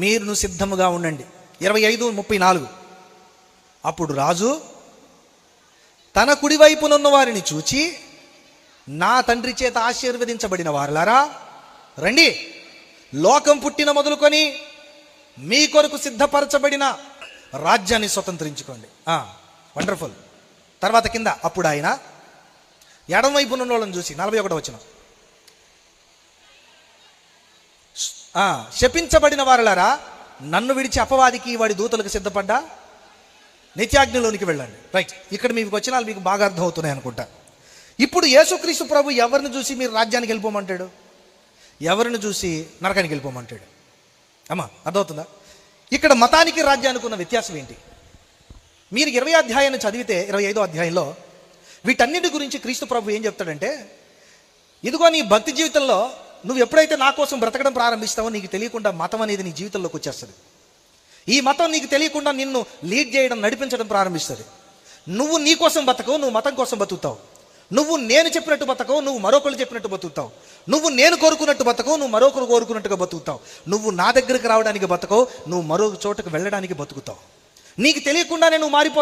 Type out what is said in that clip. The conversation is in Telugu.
మీరును సిద్ధముగా ఉండండి. 25:34. అప్పుడు రాజు తన కుడివైపునున్న వారిని చూచి, నా తండ్రి చేత ఆశీర్వదించబడిన వారులారా రండి, లోకం పుట్టిన మొదలుకొని మీ కొరకు సిద్ధపరచబడిన రాజ్యాన్ని స్వతంత్రించుకోండి. వండర్ఫుల్. తర్వాత కింద, అప్పుడు ఆయన ఎడమవైపునున్న వాళ్ళని చూసి 41 వచనం, శపించబడిన వారులారా నన్ను విడిచి అపవాదికి వాడి దూతలకు సిద్ధపడ్డా నిత్యాగ్నిలోనికి వెళ్ళండి. రైట్, ఇక్కడ మీకు వచనాలు మీకు బాగా అర్థం అవుతున్నాయి అనుకుంటా. ఇప్పుడు యేసుక్రీస్తు ప్రభు ఎవరిని చూసి మీరు రాజ్యానికి వెళ్ళిపోమంటాడు? ఎవరిని చూసి నరకానికి వెళ్ళిపోమంటాడు? అమ్మా అర్థమవుతుందా? ఇక్కడ మతానికి రాజ్యానికి ఉన్న వ్యత్యాసం ఏంటి? మీరు 20 అధ్యాయాన్ని చదివితే 25వ అధ్యాయంలో వీటన్నిటి గురించి క్రీస్తు ప్రభు ఏం చెప్తాడంటే, ఇదిగో నీ భక్తి జీవితంలో నువ్వు ఎప్పుడైతే నా కోసం బ్రతకడం ప్రారంభిస్తావో నీకు తెలియకుండా మతం అనేది నీ జీవితంలోకి వచ్చేస్తుంది. ఈ మతం నీకు తెలియకుండా నిన్ను లీడ్ చేయడం, నడిపించడం ప్రారంభిస్తుంది. నువ్వు నీ కోసం బతకవు, నువ్వు మతం కోసం బతుకుతావు. నువ్వు నేను చెప్పినట్టు బతకవు, నువ్వు మరొకరు చెప్పినట్టు బతుకుతావు. నువ్వు నేను కోరుకున్నట్టు బతకవు, నువ్వు మరొకరు కోరుకున్నట్టుగా బతుకుతావు. నువ్వు నా దగ్గరికి రావడానికి బతకవు, నువ్వు మరొక చోటకు వెళ్ళడానికి బతుకుతావు. నీకు తెలియకుండానే నువ్వు మారిపోతావు.